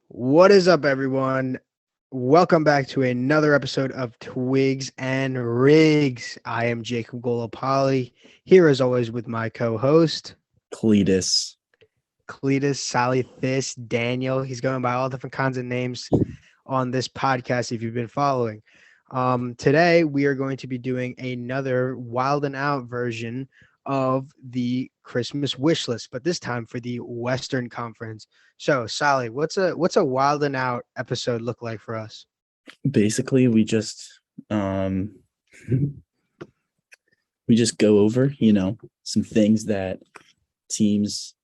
What is up, everyone? Welcome back to another episode of Twigs and Rigs. I am Jacob Golopoli, here as always with my co-host, Cletus. Cletus, Sally This, Daniel. He's going by all different kinds of names on this podcast if you've been following. Today, we are going to be doing another Wild and Out version of the Christmas wish list, but this time for the Western Conference. So, Sally, what's a Wild and Out episode look like for us? Basically, we just we just go over, some things that teams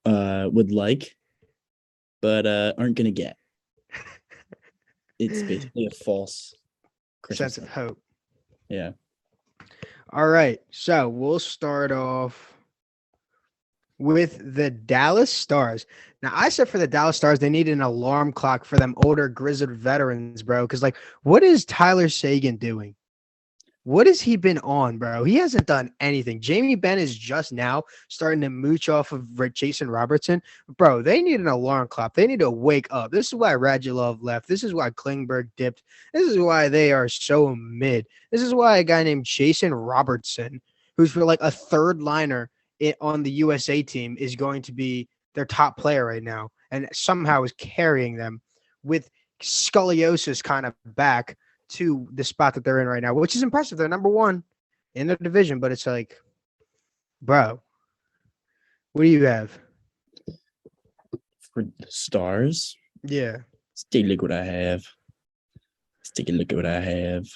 would like, but aren't gonna get. It's basically a false Christmas Sense of hope. Yeah. All right, so we'll start off with the Dallas Stars. Now, I said for the Dallas Stars, they need an alarm clock for them older, grizzled veterans, bro. Because, what is Tyler Seguin doing? What has he been on, bro? He hasn't done anything. Jamie Benn is just now starting to mooch off of Jason Robertson. Bro, they need an alarm clock. They need to wake up. This is why Radulov left. This is why Klingberg dipped. This is why they are so mid. This is why a guy named Jason Robertson, who's for like a third liner on the USA team, is going to be their top player right now and somehow is carrying them with scoliosis kind of back to the spot that they're in right now, which is impressive. They're number one in their division, but it's like, bro, what do you have? For the Stars, Yeah. let's take a look what I have.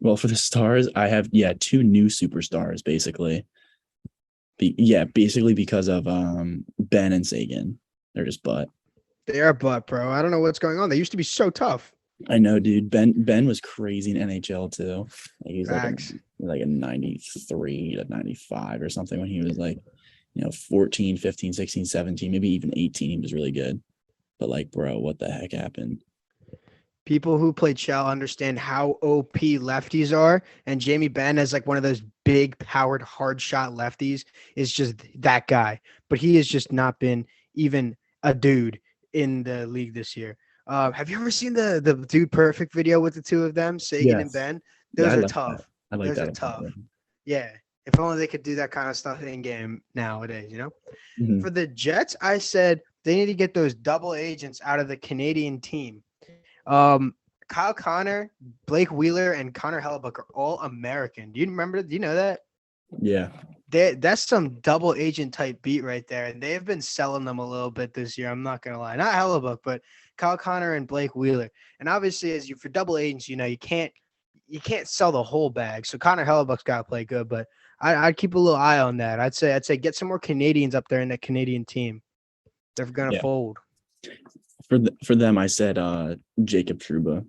Well, for the Stars, I have two new superstars, basically. Basically because of Ben and Sagan. They're just butt. They are butt, bro. I don't know what's going on. They used to be so tough. I know, dude. Ben was crazy in NHL too. He was Facts. like a 93 to 95 or something when he was 14, 15, 16, 17, maybe even 18. He was really good. But bro, what the heck happened? People who play Shell understand how OP lefties are, and Jamie Benn is like one of those big powered hard shot lefties is just that guy. But he has just not been even a dude in the league this year. Have you ever seen the Dude Perfect video with the two of them, Sagan and Yes. Ben? Those are tough. I like Those that. are tough. Yeah. If only they could do that kind of stuff in game nowadays, Mhm. For the Jets, I said they need to get those double agents out of the Canadian team. Kyle Connor, Blake Wheeler, and Connor Hellebuck are all American. Do you know that? Yeah. That's some double agent type beat right there. And they have been selling them a little bit this year. I'm not going to lie. Not Hellebuck, but Kyle Connor and Blake Wheeler. And obviously, for double agents, you can't sell the whole bag. So Connor Hellebuck's got to play good, but I'd keep a little eye on that. I'd say get some more Canadians up there in that Canadian team. They're going to fold. For them, I said Jacob Trouba.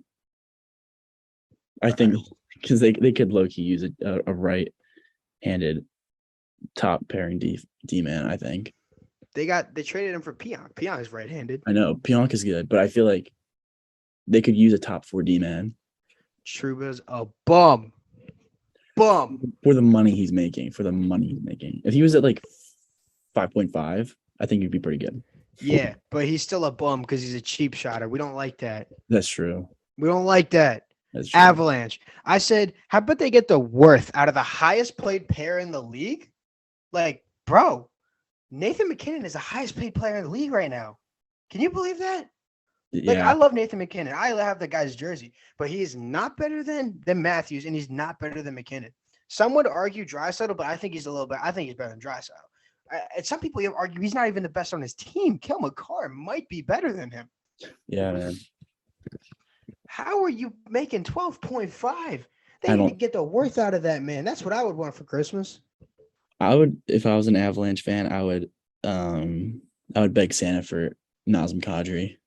I think because they could low-key use a right-handed top pairing D man, I think. They traded him for Pionk. Pionk is right-handed. I know Pionk is good, but I feel like they could use a top 4 D man. Trouba's a bum. For the money he's making. If he was at 5.5, I think he'd be pretty good. Yeah, but he's still a bum because he's a cheap shotter. We don't like that. That's true. We don't like that. That's true. Avalanche. I said, how about they get the worth out of the highest paid pair in the league? Bro, Nathan McKinnon is the highest paid player in the league right now. Can you believe that? Yeah. I love Nathan McKinnon. I have the guy's jersey, but he is not better than Matthews, and he's not better than McKinnon. Some would argue Draisaitl, but I think he's I think he's better than Draisaitl. And some people argue he's not even the best on his team. Kel McCarr might be better than him. Yeah, man. How are you making 12.5? They need to get the worth out of that, man. That's what I would want for Christmas. I would, if I was an Avalanche fan, I would beg Santa for Nazem Kadri.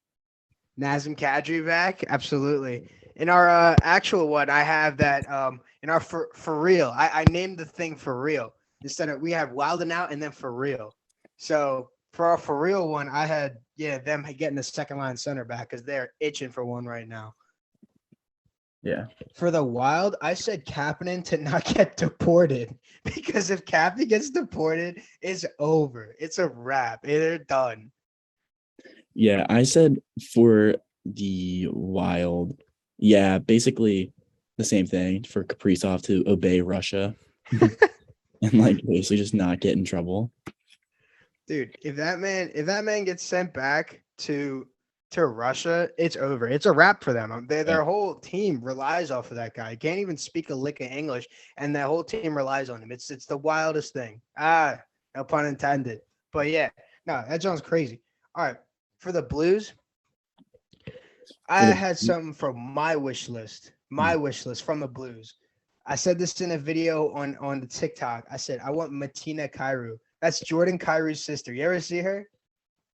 Nazem Kadri back? Absolutely. In our actual one, I have that in our for real. I named the thing for real. Instead of, we have Wild and Out and then for real. So for our for real one, I had them getting the second line center back because they're itching for one right now. Yeah. For the Wild, I said Kapanen to not get deported because if Kapanen gets deported, it's over. It's a wrap. They're done. Yeah, I said for the Wild, yeah, basically the same thing for Kaprizov to obey Russia and like basically just not get in trouble. Dude, if that man gets sent back to Russia, it's over. It's a wrap for them. Yeah. Their whole team relies off of that guy. He can't even speak a lick of English, and that whole team relies on him. It's the wildest thing. No pun intended. But yeah, no, that sounds crazy. All right, for the Blues, I For the had something from my wish list. My wish list from the Blues. I said this in a video on the TikTok. I said I want Martina Cairo. That's Jordan Cairo's sister. You ever see her?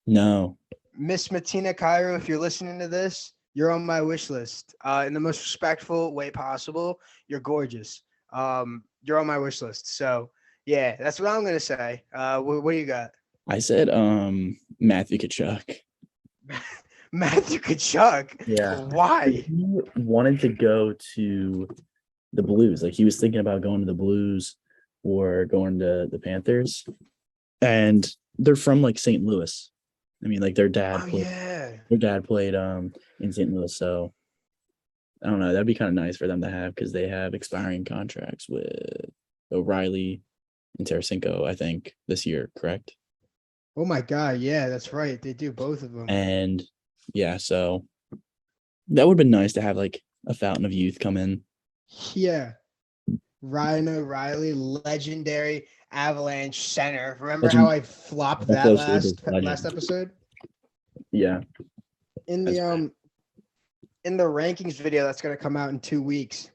No. Miss Martina Cairo, if you're listening to this, you're on my wish list. In the most respectful way possible. You're gorgeous. You're on my wish list. So yeah, that's what I'm gonna say. What do you got? I said Matthew Tkachuk. Matthew Kachuk. Yeah. Why? He wanted to go to the Blues. Like he was thinking about going to the Blues or going to the Panthers. And they're from like St. Louis. I mean, like their dad Oh played yeah. their dad played in St. Louis. So I don't know. That'd be kind of nice for them to have because they have expiring contracts with O'Reilly and Tarasenko, I think, this year, correct? Oh my God. Yeah, that's right. They do both of them. And yeah, so that would have been nice to have like a fountain of youth come in. Yeah. Ryan O'Reilly, legendary Avalanche center. Remember how I flopped that Buffalo Sabres legend. last episode? Yeah. In the rankings video that's gonna come out in 2 weeks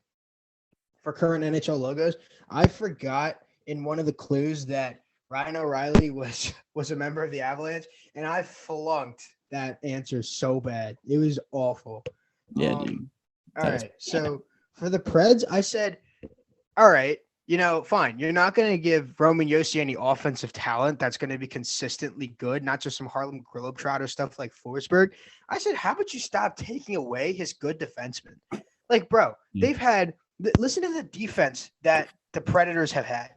for current NHL logos, I forgot in one of the clues that Ryan O'Reilly was a member of the Avalanche, and I flunked that answer so bad. It was awful. Yeah, dude. All right. So for the Preds, I said, all right, fine. You're not going to give Roman Josi any offensive talent that's going to be consistently good, not just some Harlem Globetrotter stuff like Forsberg. I said, how about you stop taking away his good defensemen? Like, bro, they've had – listen to the defense that the Predators have had.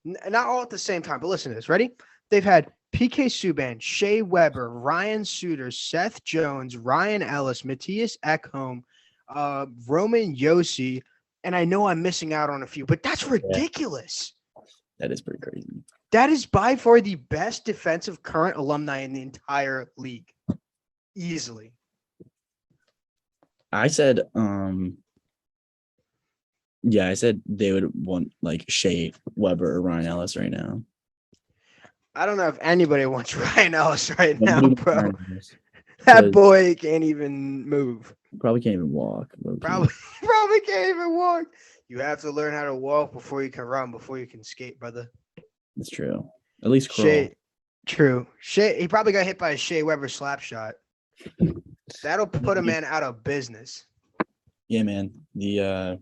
Not all at the same time, but listen to this. Ready? They've had PK Subban, Shea Weber, Ryan Suter, Seth Jones, Ryan Ellis, Matthias Ekholm, Roman Josi, and I know I'm missing out on a few, but that's ridiculous. That is pretty crazy. That is by far the best defensive current alumni in the entire league. Easily. I said, I said they would want like Shea Weber or Ryan Ellis right now. I don't know if anybody wants Ryan Ellis right now, bro. That boy can't even move. Probably can't even walk. Probably can't even walk. You have to learn how to walk before you can run, before you can skate, brother. That's true. At least crawl. True. He probably got hit by a Shea Weber slap shot. That'll put a man out of business. Yeah, man. The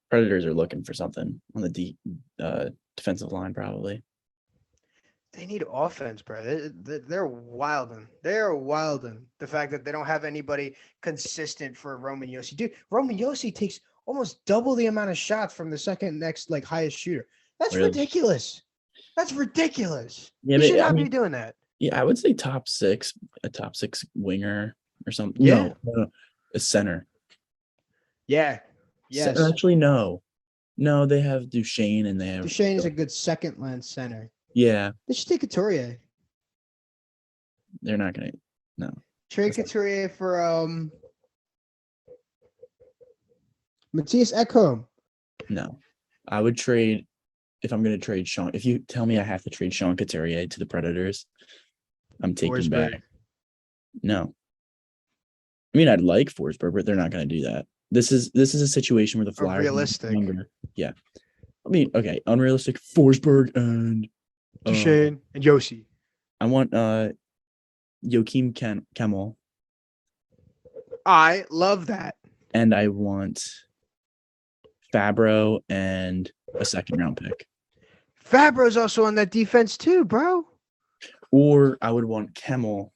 Predators are looking for something on the defensive line, probably. They need offense, bro. They're wilding. They're wilding. The fact that they don't have anybody consistent for Roman Josi. Dude, Roman Josi takes almost double the amount of shots from the second next highest shooter. That's ridiculous. That's ridiculous. Yeah, you should not be doing that. Yeah, I would say a top six winger or something. Yeah. No, a center. Yeah. Yes. Actually, no. No, they have Duchesne and they have Duchesne is a good second line center. Yeah. They should take Couturier. They're not gonna trade Couturier for Matthias Ekholm. No. I would trade if I'm gonna trade Sean. If you tell me I have to trade Sean Couturier to the Predators, I'm taking Forsberg. back. No. I mean, I'd like Forsberg, but they're not gonna do that. This is a situation where the Flyers realistic. Yeah. I mean, okay, unrealistic Forsberg and Duchesne and Josi. I want Joakim Kemmel. I love that. And I want Fabro and a second round pick. Fabro's also on that defense too, bro. Or I would want Kemmel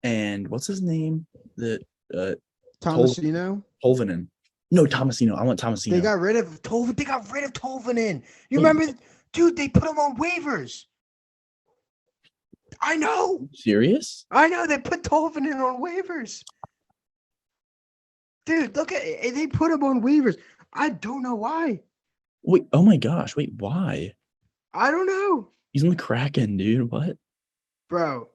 and what's his name? The Tomasino? Tolvanen. No, Tomasino. I want Tomasino. They got rid of Tolvanen. You remember? Dude, they put him on waivers. I know. Serious? I know. They put Tolvanen on waivers. Dude, look at it. They put him on waivers. I don't know why. Wait, oh my gosh. Wait, why? I don't know. He's on the Kraken, dude. What? Bro,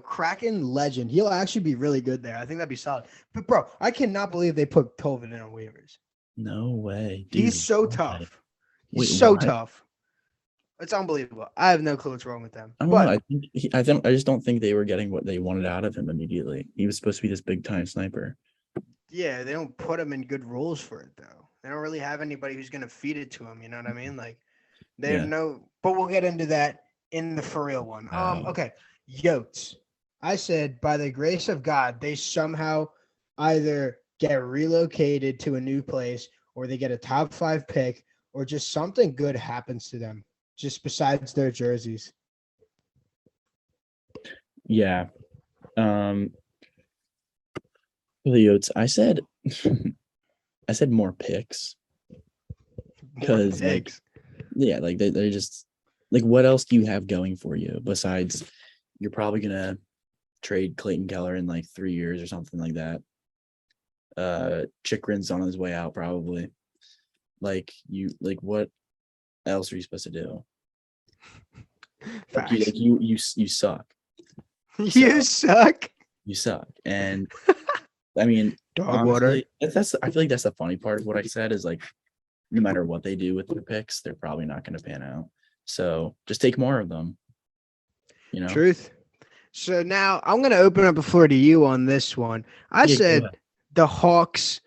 Kraken legend. He'll actually be really good there. I think that'd be solid. But bro, I cannot believe they put Tolvanen on waivers. No way, dude. He's so why? tough. Wait, He's so why? tough. It's unbelievable. I have no clue what's wrong with them. I don't know. But I just don't think they were getting what they wanted out of him immediately. He was supposed to be this big time sniper. yeah, they don't put him in good roles for it though. They don't really have anybody who's gonna feed it to him. You know what I mean? Like they Yeah. have no. But we'll get into that in the for real one. Okay, Yotes. I said by the grace of God, they somehow either get relocated to a new place, or they get a top 5 pick, or just something good happens to them. Just besides their jerseys. Yeah. For the Yotes, I said I said more picks. Because like yeah, like they're just like, what else do you have going for you besides you're probably gonna trade Clayton Keller in like 3 years or something like that. Chikrin's on his way out probably. Like what else are you supposed to do? Like you suck. You suck. You suck. And I mean, Dog honestly, water. that's I feel like that's the funny part of what I said is like, no matter what they do with their picks, they're probably not going to pan out. So just take more of them. You know. Truth. So now I'm going to open up the floor to you on this one. I said the Hawks,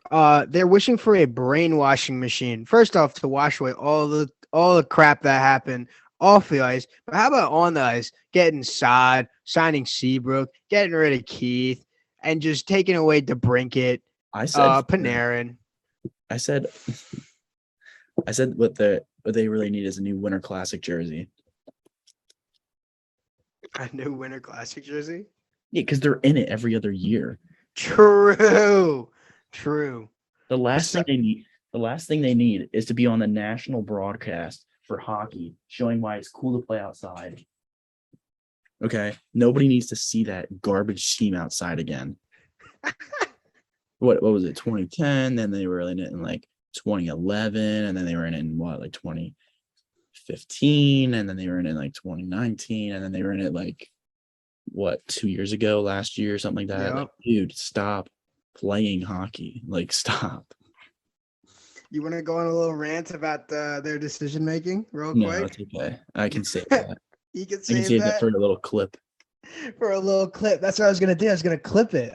they're wishing for a brainwashing machine. First off, to wash away all the crap that happened off the ice. But how about on the ice? Getting Sod, signing Seabrook, getting rid of Keith, and just taking away DeBrincat, I said Panarin. I said what they really need is a new Winter Classic jersey. A new Winter Classic jersey? Yeah, because they're in it every other year. True. The last thing they need is to be on the national broadcast for hockey, showing why it's cool to play outside. Okay, nobody needs to see that garbage team outside again. What was it? 2010. Then they were in it in like 2011, and then they were in it in what, like 2015, and then they were in it like 2019, and then they were in it like what, 2 years ago, last year, something like that. Yep. Like, dude, stop playing hockey. Like, stop. You want to go on a little rant about their decision making, real No, quick? it's okay. I can save that. You can I can save that for a little clip. For a little clip. That's what I was gonna do. I was gonna clip it.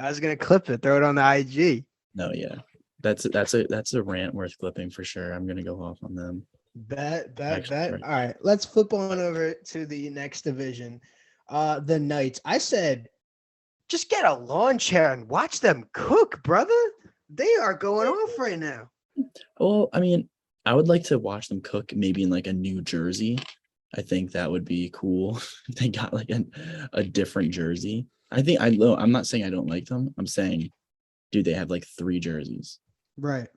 Throw it on the IG. No, yeah. That's a rant worth clipping for sure. I'm gonna go off on them. Bet. Right. All right, let's flip on over to the next division. The Knights. I said, just get a lawn chair and watch them cook, brother. They are going off right now. Well, I mean, I would like to watch them cook maybe in like a New Jersey. I think that would be cool if they got like a different jersey. I'm not saying I don't like them. I'm saying, dude, they have like 3 jerseys. Right.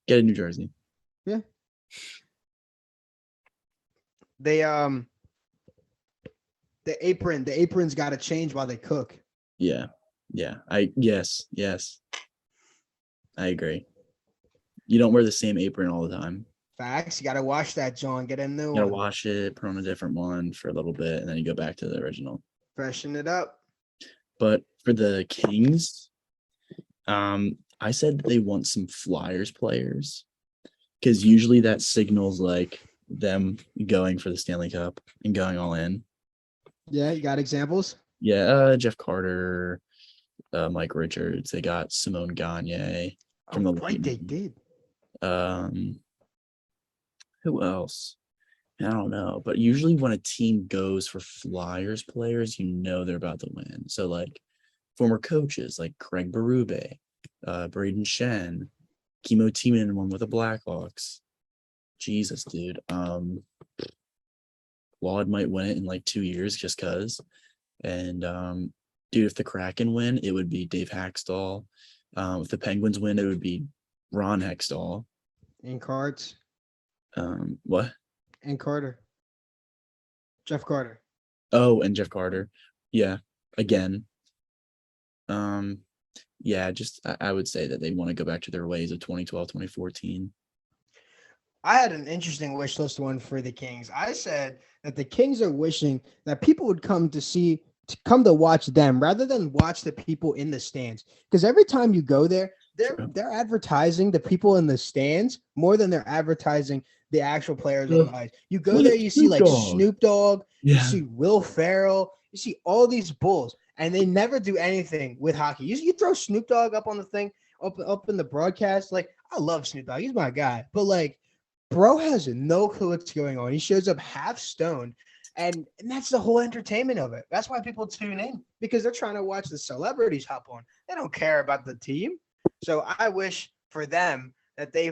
Get a New Jersey. Yeah. They the apron's got to change while they cook. Yeah. Yes. I agree. You don't wear the same apron all the time. Facts. You got to wash that, John. Get a new one. You gotta wash it, put on a different one for a little bit, and then you go back to the original. Freshen it up. But for the Kings, I said they want some Flyers players, because usually that signals like them going for the Stanley Cup and going all in. Yeah, you got examples? Yeah, Jeff Carter, Mike Richards. They got Simone Gagne from the right, they Lightning. did. Who else? I don't know. But usually when a team goes for Flyers players, you know they're about to win. So like former coaches like Craig Berube, Braden Shen, Kimo Timonen won with the Blackhawks. Jesus, dude. Wad might win it in like 2 years just cause. And dude, if the Kraken win, it would be Dave Haxtell. If the Penguins win, it would be Ron Hextall. In cards. What? And Carter. Jeff Carter. Oh, and Jeff Carter. Yeah, again. Um, yeah, just I would say that they want to go back to their ways of 2012, 2014. I had an interesting wish list one for the Kings. I said that the Kings are wishing that people would come to watch them rather than watch the people in the stands. Because every time you go there, True. they're advertising the people in the stands more than they're advertising the actual players on the ice. You go Look there, at you see Snoop like Dogg. Snoop Dogg, you Yeah. see Will Ferrell, you see all these bulls, and they never do anything with hockey. You throw Snoop Dogg up on the thing, up in the broadcast. Like I love Snoop Dogg, he's my guy, but like bro has no clue what's going on. He shows up half stoned, and that's the whole entertainment of it. That's why people tune in because they're trying to watch the celebrities hop on. They don't care about the team. So I wish for them that they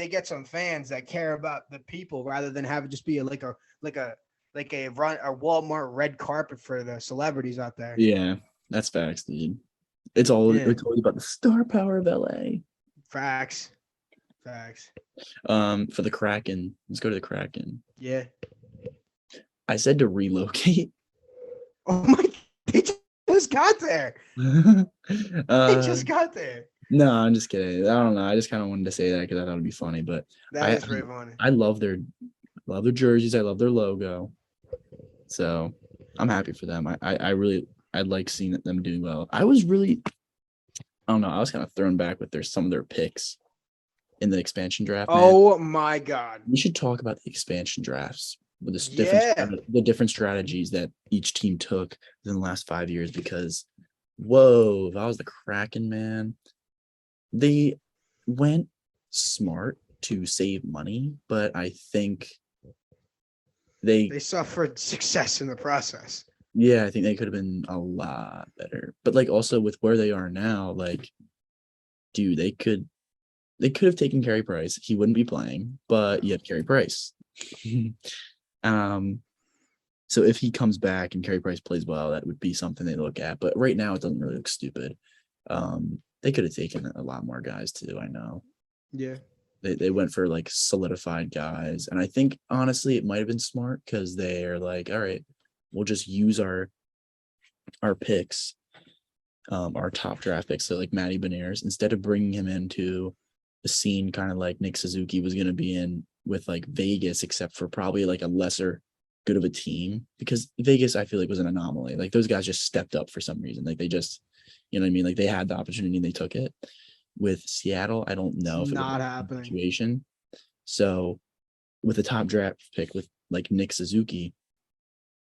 get some fans that care about the people rather than have it just be like a a Walmart red carpet for the celebrities out there. Yeah, that's facts, dude. Yeah, It's always about the star power of LA. facts, facts. For the Kraken, let's go to the Kraken. Yeah. I said to relocate. Oh my! They just got there. They uh, just got there. no, I'm just kidding. I don't know. I just kind of wanted to say that because I thought it'd be funny. But That I is very funny. I love their jerseys. I love their logo. So I'm happy for them. I really I like seeing them doing well. I don't know. I was kind of thrown back with some of their picks in the expansion draft, man. Oh my god. We should talk about the expansion drafts with Yeah. the different strategies that each team took in the last 5 years. Because, whoa, if I was the Kraken, man, they went smart to save money, but I think They suffered success in the process. yeah, I think they could have been a lot better. But like also with where they are now, like, dude, they could have taken Carey Price. He wouldn't be playing, but you have Carey Price. um, so if he comes back and Carey Price plays well, that would be something they look at. But right now, it doesn't really look stupid. They could have taken a lot more guys too. I know Yeah. they went for like solidified guys, and I think honestly it might have been smart because they're like, all right, we'll just use our picks, our top draft picks. So like Matty Beniers, instead of bringing him into the scene kind of like Nick Suzuki was going to be in with like Vegas, except for probably like a lesser good of a team because Vegas, I feel like was an anomaly. Like those guys just stepped up for some reason. Like they just, you know what I mean? Like they had the opportunity and they took it. With Seattle, I don't It's know if it was not a happening. situation. So with a top draft pick with like Nick Suzuki,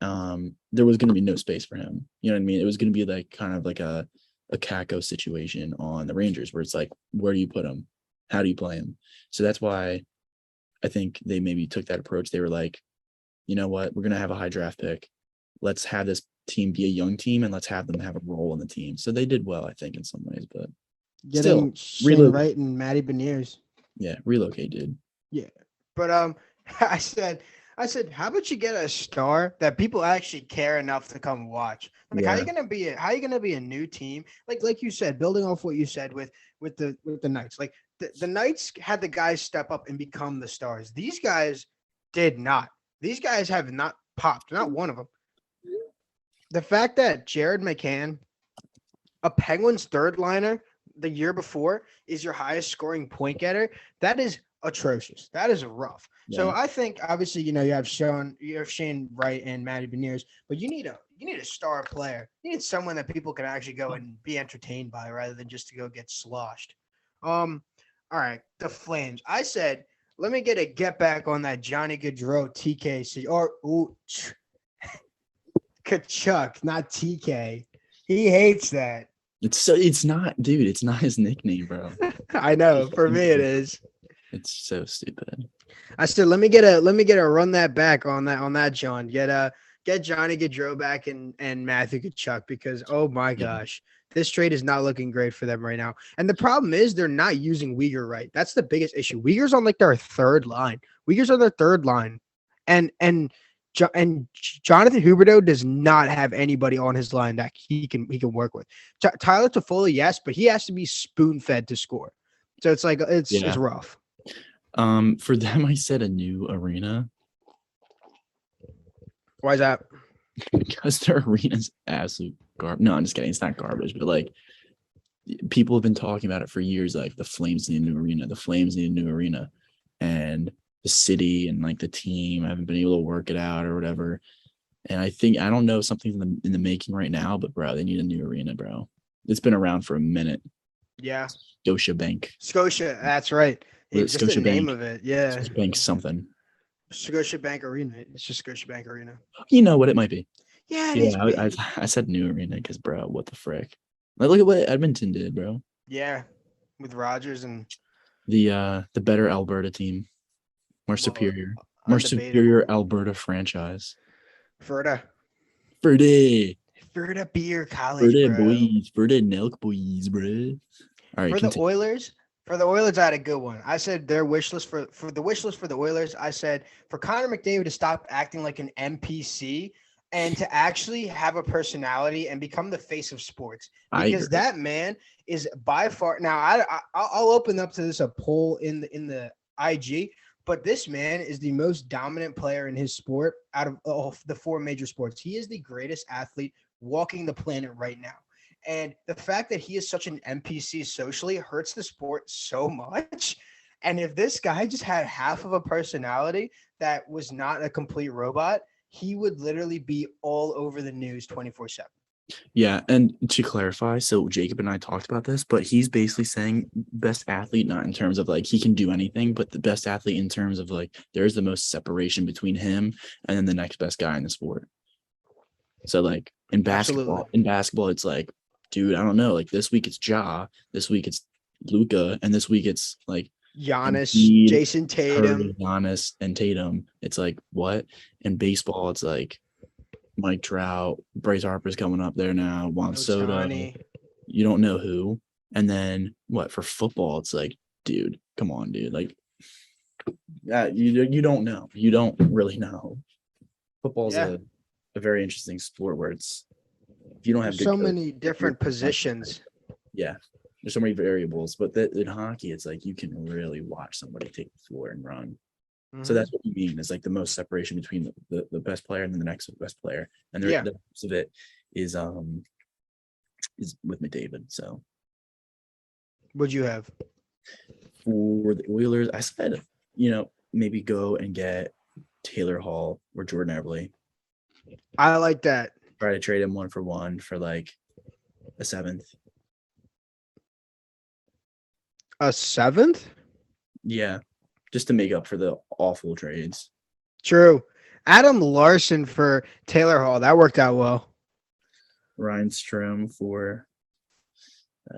there was going to be no space for him. You know what I mean? It was going to be like kind of like a Kako situation on the Rangers where it's like, where do you put him? How do you play him? So that's why I think they maybe took that approach. They were like, you know what? We're going to have a high draft pick. Let's have this team be a young team and let's have them have a role in the team. So they did well, I think, in some ways, but still Getting Shane relocate. Wright and Matty Beniers. Yeah, relocate, dude. Yeah. But I said, how about you get a star that people actually care enough to come watch? Like, Yeah. how you gonna be a new team? Like you said, building off what you said with the Knights. Like the Knights had the guys step up and become the stars. These guys did not. These guys have not popped. Not one of them. The fact that Jared McCann, a Penguins third liner the year before, is your highest scoring point getter, that is atrocious. That is rough. So Yeah. I think obviously you have Shane Wright and Matty Beniers, but you need a star player. You need someone that people can actually go and be entertained by rather than just to go get sloshed. All right, the Flames. I said let me get back on that Johnny Gaudreau TKC or Kachuk, not TK. He hates that. It's not, dude, it's not his nickname, bro. I know. For me, it is. It's so stupid. I said, let me get a run that back on that John. Get Johnny Gaudreau back and Matthew Kachuk because oh my Yeah. gosh, this trade is not looking great for them right now. And the problem is they're not using Uyghur right. That's the biggest issue. Uyghur's on like their third line. Uyghur's on their third line, and Jonathan Huberdeau does not have anybody on his line that he can work with. Tyler Toffoli, yes, but he has to be spoon fed to score. So it's like it's rough. For them, I said a new arena. Why is that? because their arena's absolute garbage. No, I'm just kidding. It's not garbage, but like people have been talking about it for years. Like the Flames need a new arena. The Flames need a new arena, and the city and like the team haven't been able to work it out or whatever. And I don't know if something's in the making right now, but bro, they need a new arena, bro. It's been around for a minute. Yeah. Scotiabank. Scotia, that's right. Was it Just the name Scotiabank? of it. Yeah. Scotiabank something. Scotiabank Arena. It's just Scotiabank Arena. You know what it might be. Yeah, it Yeah, is. I said new arena because, bro, what the frick? Like, look at what Edmonton did, bro. Yeah, with Rogers and The better Alberta team, more superior, more undebatable. superior Alberta franchise. Ferda Beer College, Ferda bro. boys, Ferda Nelk boys, bro. All right, For the Oilers, I had a good one. I said their wish list for the wish list for the Oilers. I said for Connor McDavid to stop acting like an NPC and to actually have a personality and become the face of sports, because that man is by far. Now I'll open up to this a poll in the IG, but this man is the most dominant player in his sport out of the four major sports. He is the greatest athlete walking the planet right now. And the fact that he is such an NPC socially hurts the sport so much. And if this guy just had half of a personality that was not a complete robot, he would literally be all over the news 24/7. Yeah, and to clarify, so Jacob and I talked about this, but he's basically saying best athlete, not in terms of like he can do anything, but the best athlete in terms of like there's the most separation between him and then the next best guy in the sport. So like in basketball, it's like, dude, I don't know. Like this week it's Ja, this week it's Luka, and this week it's like Giannis, Embiid, Jason Tatum, Giannis, and Tatum. It's like what? In baseball, it's like Mike Trout, Bryce Harper's coming up there now, Juan Soto. You don't know who. And then what for football? It's like, dude, come on, dude. Like, you don't know. You don't really know. Football's a very interesting sport where it's if you don't have so many different positions. Yeah, there's so many variables. But in hockey, it's like you can really watch somebody take the floor and run. So that's what you mean. It's like the most separation between the best player and then the next best player. And the rest of it is with McDavid. So what'd you have? For the Oilers, I said, maybe go and get Taylor Hall or Jordan Eberle. I like that. Try to trade him 1-for-1 for like a 7th. A 7th? Yeah. Just to make up for the awful trades. True. Adam Larson for Taylor Hall. That worked out well. Ryan Strome for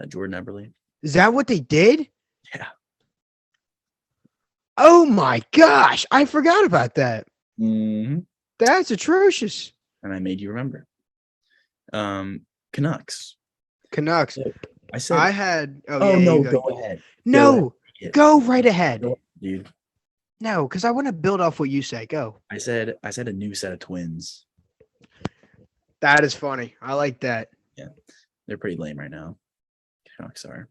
Jordan Eberle. Is that what they did? Yeah. Oh my gosh. I forgot about that. Mm-hmm. That's atrocious. And I made you remember. Canucks. I said I had. Go ahead. No, go right ahead. Dude. No, because I want to build off what you say. Go. I said a new set of Twins. That is funny. I like that. Yeah. They're pretty lame right now. Canucks are.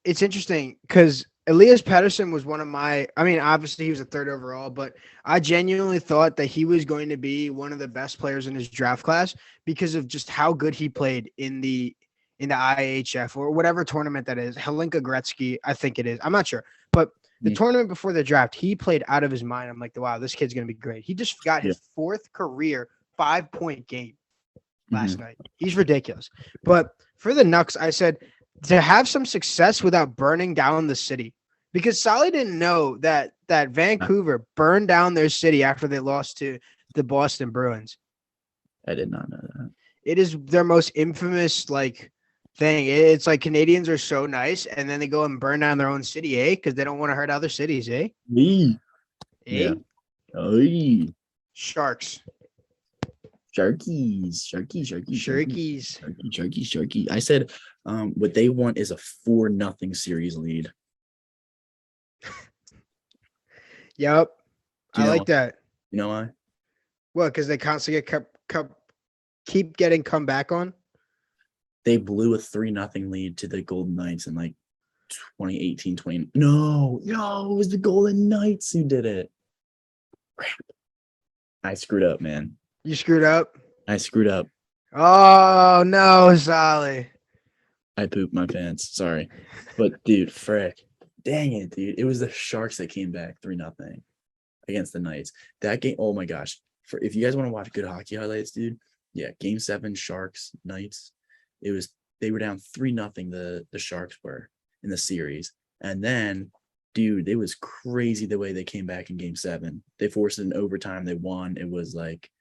It's interesting because Elias Pettersson was one of my, obviously he was a 3rd overall, but I genuinely thought that he was going to be one of the best players in his draft class because of just how good he played in the IHF or whatever tournament that is. Helinka Gretzky, I think it is. I'm not sure. But the tournament before the draft, he played out of his mind. I'm like, wow, this kid's going to be great. He just got his 4th career 5-point game last night. He's ridiculous. But for the Nucks, I said to have some success without burning down the city, because Solly didn't know that Vancouver burned down their city after they lost to the Boston Bruins. I did not know that. It is their most infamous thing. It's like Canadians are so nice, and then they go and burn down their own city, because they don't want to hurt other cities, Me. Yeah. Oy. Sharks. Sharkies. I said what they want is a 4-0 series lead. Yep. I like that. You know why? What? Because they constantly keep getting come back on? They blew a 3-0 lead to the Golden Knights in like 2018, 20. No, it was the Golden Knights who did it. Crap. I screwed up, man. You screwed up. I screwed up. Oh no, Solly. I pooped my pants. Sorry. But dude, frick. Dang it, dude. It was the Sharks that came back 3-0 against the Knights. That game, oh my gosh. For if you guys want to watch good hockey highlights, dude, yeah, game 7, Sharks, Knights. They were down 3-0, the Sharks were in the series. And then, dude, it was crazy the way they came back in game 7. They forced it in overtime, they won. It was like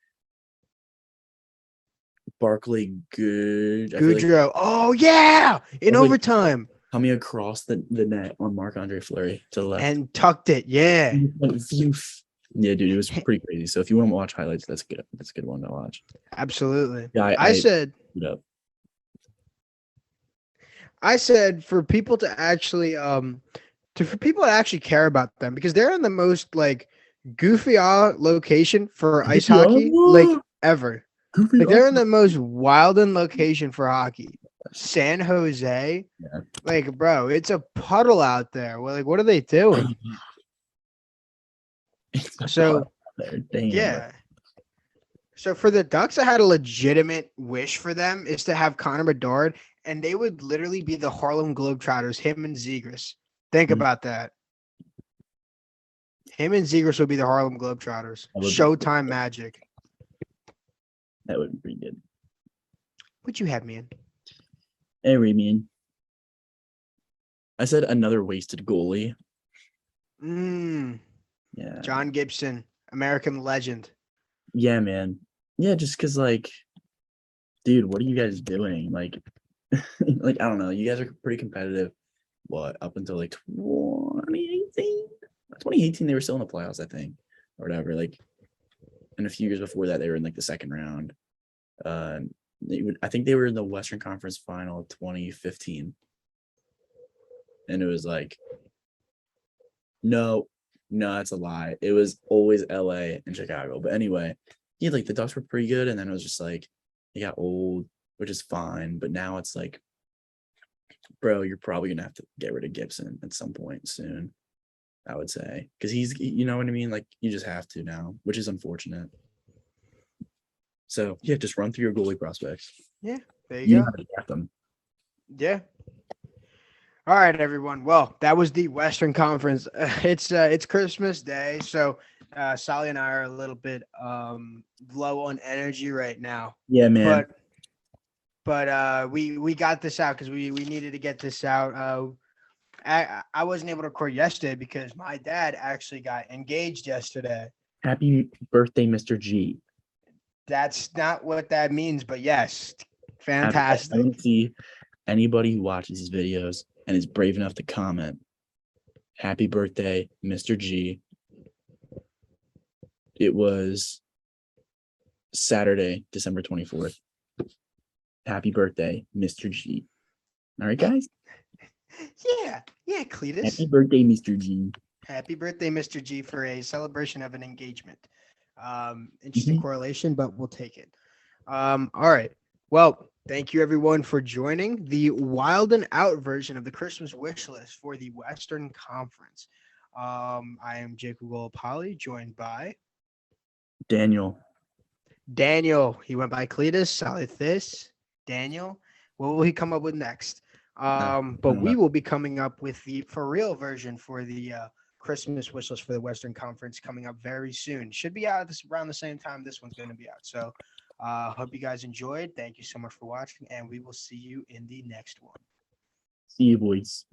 Barkley good. I feel like Goudreau. Oh yeah, in Barkley overtime coming across the net on Marc-Andre Fleury to the left. and tucked it. Yeah. Yeah, dude, it was pretty crazy. So if you want to watch highlights, that's good. That's a good one to watch. Absolutely. Yeah, I said up. for people to actually for people to actually care about them because they're in the most like goofy location for ice hockey like ever. Like they're in the most Wildin location for hockey. San Jose. Yeah. Like, bro, it's a puddle out there. Well, like, what are they doing? So, yeah. So for the Ducks, I had a legitimate wish for them is to have Connor Bedard, and they would literally be the Harlem Globetrotters, him and Zegras. Think about that. Him and Zegras would be the Harlem Globetrotters. Showtime magic. That would be pretty good. What'd you have, man? Hey, man. I said another wasted goalie. Yeah. John Gibson, American legend. Yeah, man. Yeah, just because, like, dude, what are you guys doing? Like, like I don't know. You guys are pretty competitive. What, up until like 2018? 2018, they were still in the playoffs, I think, or whatever. Like, and a few years before that, they were in like the second round. I think they were in the Western Conference Final 2015, and it was like, no, that's a lie. It was always LA and Chicago. But anyway, yeah, like the Ducks were pretty good, and then it was just like they got old, which is fine. But now it's like, bro, you're probably gonna have to get rid of Gibson at some point soon, I would say, because he's, you know what I mean? Like you just have to now, which is unfortunate. So yeah, just run through your goalie prospects. Yeah, there you go. Have to draft them. Yeah. All right, everyone. Well, that was the Western Conference. It's Christmas Day, so Sally and I are a little bit low on energy right now. Yeah, man. But we got this out because we needed to get this out. I wasn't able to record yesterday because my dad actually got engaged yesterday. Happy birthday, Mr. G. That's not what that means, but yes, fantastic. I don't see anybody who watches these videos and is brave enough to comment, happy birthday, Mr. G. It was Saturday, December 24th. Happy birthday, Mr. G. All right, guys? Yeah, Cletus. Happy birthday, Mr. G. Happy birthday, Mr. G, for a celebration of an engagement. Interesting correlation, but we'll take it. All right. Well, thank you everyone for joining the wild and out version of the Christmas wish list for the Western Conference. I am Jacob Golopoli, joined by Daniel. He went by Cletus, Salithis, Daniel. What will he come up with next? But we will be coming up with the for real version for the Christmas wish list for the Western Conference coming up very soon. Should be out around the same time this one's going to be out. So hope you guys enjoyed. Thank you so much for watching, and we will see you in the next one. See you, boys.